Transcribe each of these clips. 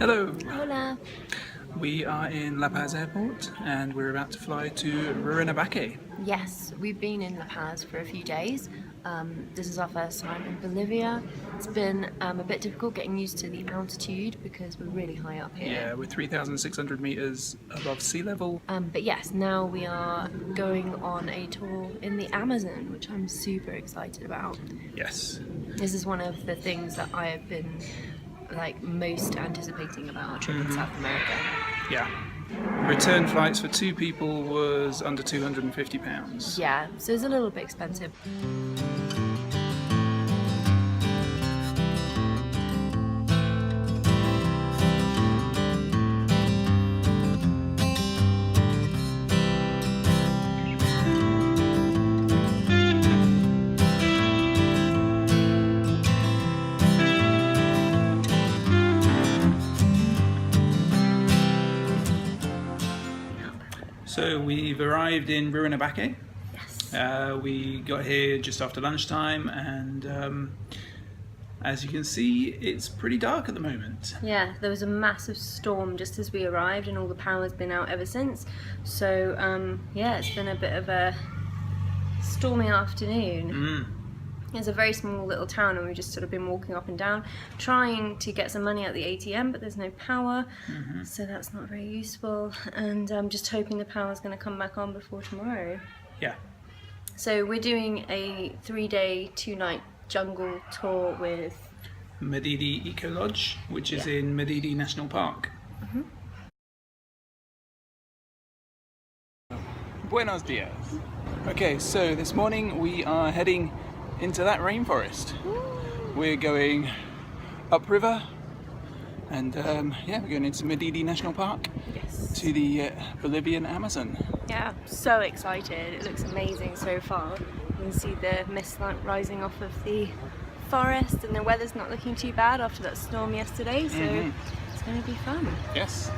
Hello! Hola! We are in La Paz airport and we're about to fly to Rurrenabaque. Yes, we've been in La Paz for a few days. This is our first time in Bolivia. It's been a bit difficult getting used to the altitude because we're really high up here. Yeah, we're 3,600 meters above sea level. But yes, now we are going on a tour in the Amazon, which I'm super excited about. Yes. This is one of the things that I have been most anticipating about our trip in South America. Yeah. Return flights for 2 people was under £250. Yeah, so it's a little bit expensive. So we've arrived in Rurrenabaque. Yes. We got here just after lunchtime and as you can see it's pretty dark at the moment. Yeah, there was a massive storm just as we arrived and all the power's been out ever since. So yeah, it's been a bit of a stormy afternoon. It's a very small little town and we've just sort of been walking up and down trying to get some money at the ATM, but there's no power, so that's not very useful, and I'm just hoping the power's going to come back on before tomorrow. Yeah. So we're doing a 3-day, 2-night jungle tour with Madidi Eco Lodge, which is in Madidi National Park. Buenos dias. Okay, so this morning we are heading into that rainforest. We're going upriver and yeah, we're going into Madidi National Park. Yes. To the Bolivian Amazon. Yeah, so excited. It looks amazing so far. You can see the mist rising off of the forest and the weather's not looking too bad after that storm yesterday, so it's going to be fun. Yes.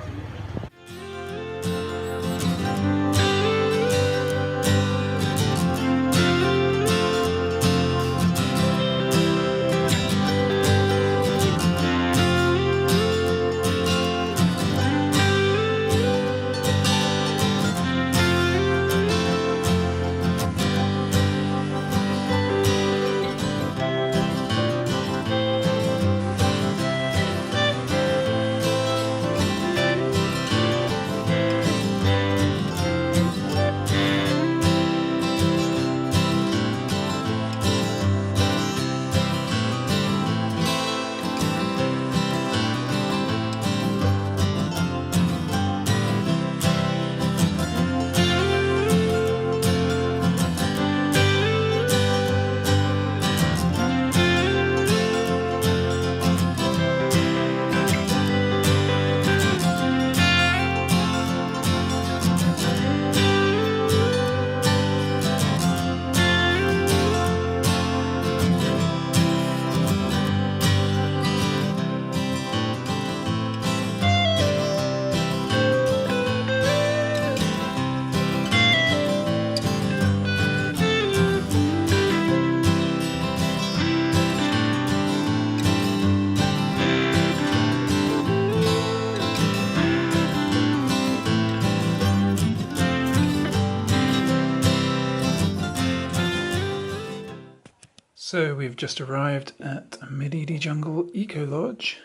So we've just arrived at Madidi Jungle Eco Lodge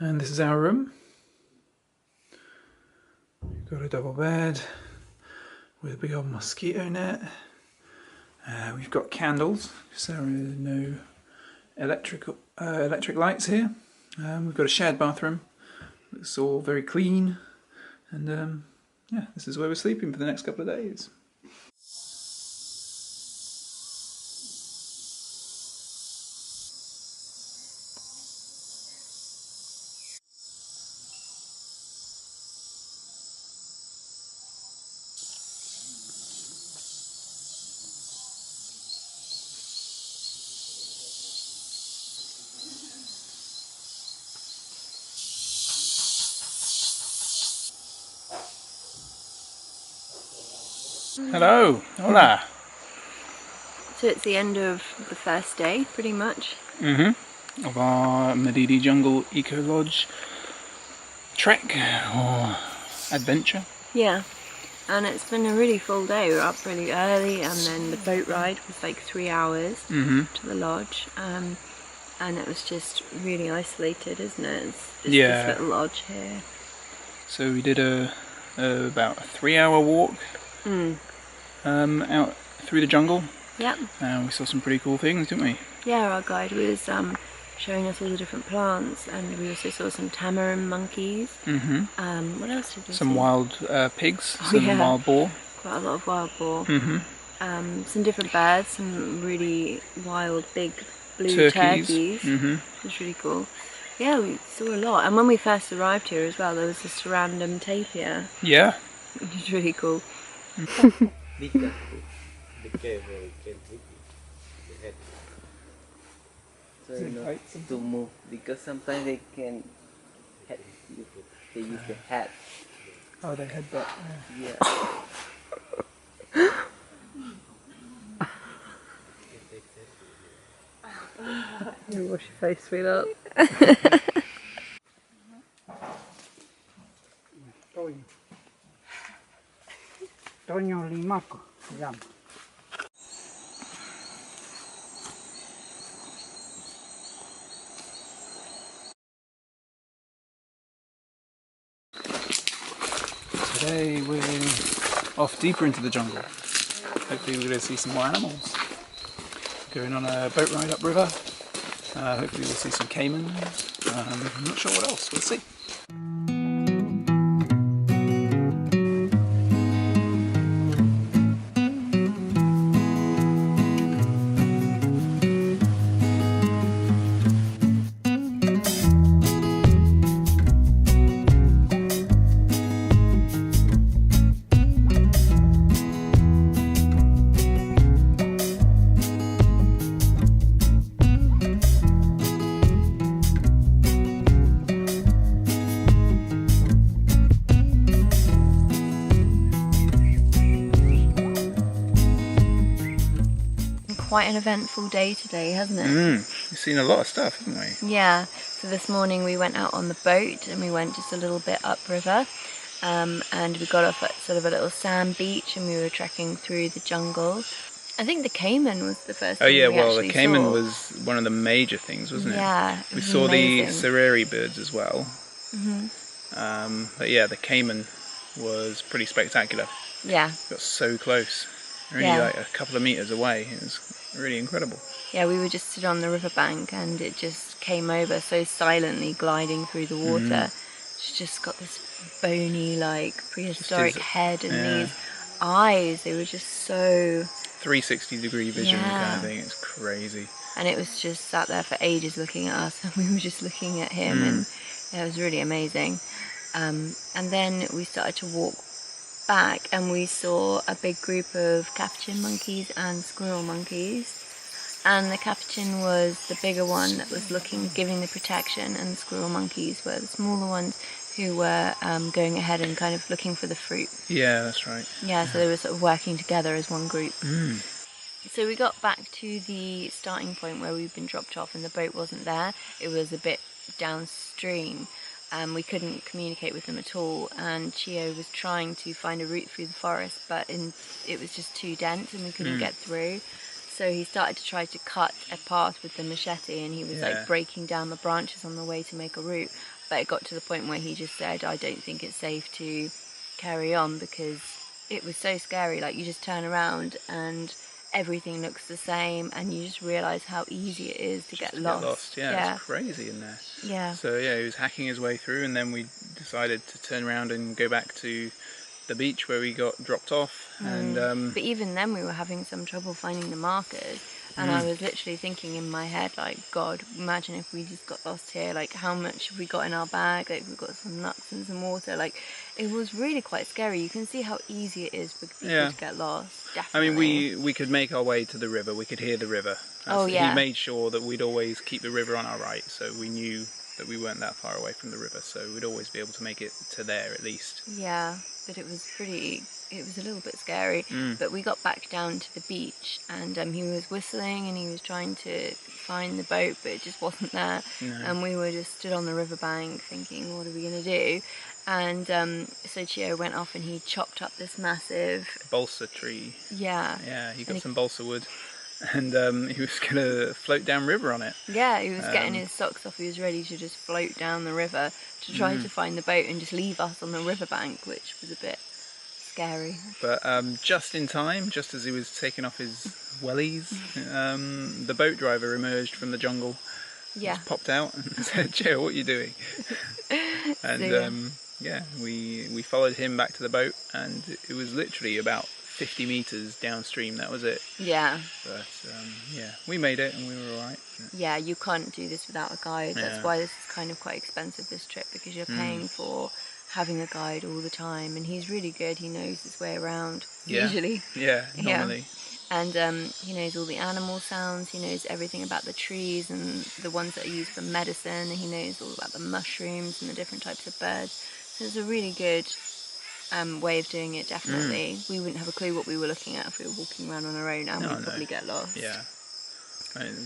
and this is our room. We've got a double bed with a big old mosquito net. We've got candles because there are no electric lights here. We've got a shared bathroom. It's all very clean and yeah, this is where we're sleeping for the next couple of days. Hello, hola. So it's the end of the first day, pretty much. Of our Madidi Jungle Eco Lodge trek or adventure. Yeah, and it's been a really full day. We were up really early, and then the boat ride was like 3 hours to the lodge, and it was just really isolated, isn't it? It's just this little lodge here. So we did about a 3-hour walk out through the jungle. Yep. And we saw some pretty cool things, didn't we? Yeah, our guide was showing us all the different plants, and we also saw some tamarin monkeys. What else did we see? Some wild pigs, some wild boar. Quite a lot of wild boar. Some different birds, some really wild big blue turkeys. It was really cool. Yeah, we saw a lot. And when we first arrived here as well, there was this random tapir. Yeah. Which was really cool. So not to move, because sometimes they can head you. They use the head. Oh, they headbutt. Yeah. You wash your face, sweetheart. Toño Limaco se llama. Today we're off deeper into the jungle. Hopefully we're going to see some more animals. Going on a boat ride upriver. Hopefully we'll see some caimans. I'm not sure what else, we'll see. Quite an eventful day today, hasn't it? We've seen a lot of stuff, haven't we? Yeah, so this morning we went out on the boat and we went just a little bit upriver, and we got off at sort of a little sand beach and we were trekking through the jungle. I think the caiman was the first thing we actually the caiman saw. was one of the major things, wasn't it? Yeah, We saw amazing. the sereri birds as well. But yeah, the caiman was pretty spectacular. Yeah. Got so close, really like a couple of meters away. It was really incredible. Yeah, we were just stood on the riverbank and it just came over so silently, gliding through the water. It's just got this bony, like, prehistoric head and these eyes. They were just so... 360-degree vision kind of thing. It's crazy. And it was just sat there for ages looking at us, and we were just looking at him, and it was really amazing. And then we started to walk back, and we saw a big group of capuchin monkeys and squirrel monkeys. And the capuchin was the bigger one that was giving the protection, and the squirrel monkeys were the smaller ones who were going ahead and kind of looking for the fruit. Yeah, that's right. Yeah, so they were sort of working together as one group. So we got back to the starting point where we'd been dropped off and the boat wasn't there. It was a bit downstream. We couldn't communicate with them at all, and Chio was trying to find a route through the forest, but it was just too dense and we couldn't get through. So he started to try to cut a path with the machete, and he was like breaking down the branches on the way to make a route. But it got to the point where he just said, I don't think it's safe to carry on because it was so scary. Like, you just turn around and everything looks the same, and you just realise how easy it is to get lost. Yeah, it's crazy in there. Yeah. So yeah, he was hacking his way through, and then we decided to turn around and go back to the beach where we got dropped off. And but even then we were having some trouble finding the markers, and I was literally thinking in my head, like, God, imagine if we just got lost here, like, how much have we got in our bag? Like, we've got some nuts and some water. Like, it was really quite scary. You can see how easy it is for people to get lost. Definitely. I mean, we could make our way to the river. We could hear the river. He made sure that we'd always keep the river on our right, so we knew that we weren't that far away from the river, so we'd always be able to make it to there at least. Yeah, but it was a little bit scary. But we got back down to the beach, and he was whistling and he was trying to find the boat, but it just wasn't there. No. And we were just stood on the riverbank thinking, what are we going to do? And so Chio went off and he chopped up this massive Balsa tree. Yeah. Yeah, he got some balsa wood, and he was going to float downriver on it. Yeah, he was getting his socks off. He was ready to just float down the river to try to find the boat and just leave us on the riverbank, which was a bit scary. But just in time, just as he was taking off his wellies, the boat driver emerged from the jungle. Yeah. Just popped out and said, "Joe, what are you doing?" And So, yeah, we followed him back to the boat, and it was literally about 50 meters downstream. That was it. yeah. But yeah, we made it and we were all right. Yeah, you can't do this without a guide. That's Yeah. why this is kind of quite expensive, this trip, because you're paying for having a guide all the time, and he's really good. He knows his way around, Yeah. usually. Yeah, Yeah. normally. And he knows all the animal sounds, he knows everything about the trees and the ones that are used for medicine, and he knows all about the mushrooms and the different types of birds. So it's a really good way of doing it, definitely. We wouldn't have a clue what we were looking at if we were walking around on our own, and we'd probably get lost. Yeah.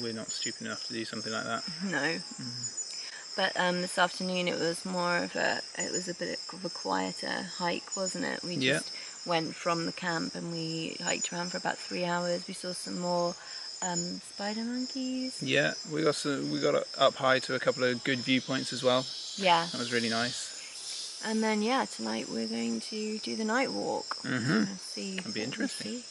We're not stupid enough to do something like that. No. But this afternoon it was a bit of a quieter hike, wasn't it? We just went from the camp and we hiked around for about 3 hours. We saw some more spider monkeys. Yeah, we got up high to a couple of good viewpoints as well. Yeah. That was really nice. And then tonight we're going to do the night walk. See. That'd be interesting.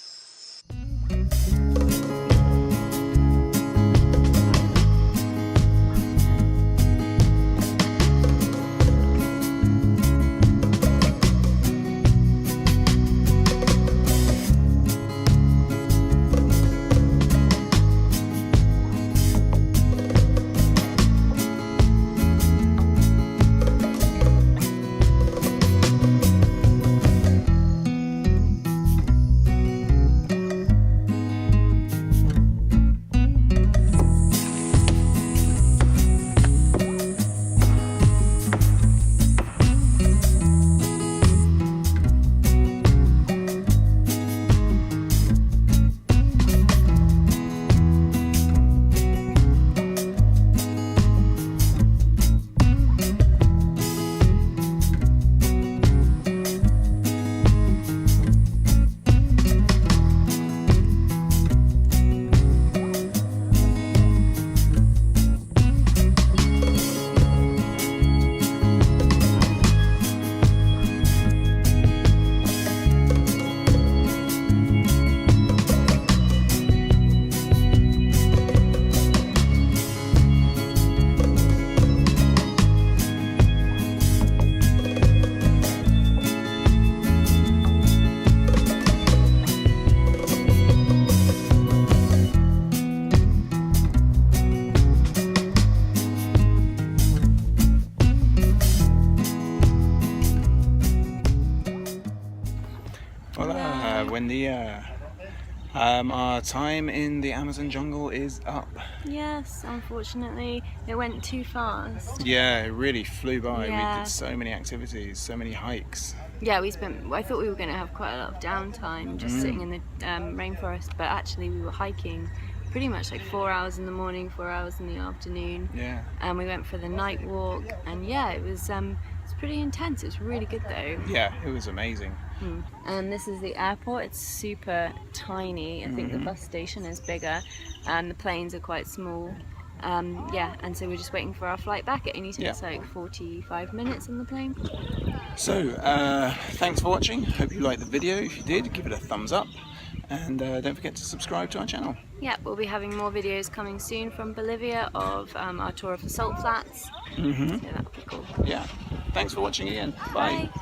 Our time in the Amazon jungle is up. Yes, unfortunately, it went too fast. Yeah, it really flew by. Yeah. We did so many activities, so many hikes. Yeah, I thought we were going to have quite a lot of downtime just sitting in the rainforest, but actually we were hiking pretty much like 4 hours in the morning, 4 hours in the afternoon. Yeah. And we went for the night walk, and yeah, it was pretty intense. It was really good though. Yeah, it was amazing. And this is the airport. It's super tiny. I think the bus station is bigger and the planes are quite small. Yeah, and so we're just waiting for our flight back. It only takes like 45 minutes on the plane. So, thanks for watching. Hope you liked the video. If you did, give it a thumbs up. And don't forget to subscribe to our channel. Yeah, we'll be having more videos coming soon from Bolivia of our tour of the salt flats. So that'll be cool. Yeah. Thanks for watching again. Bye. Bye.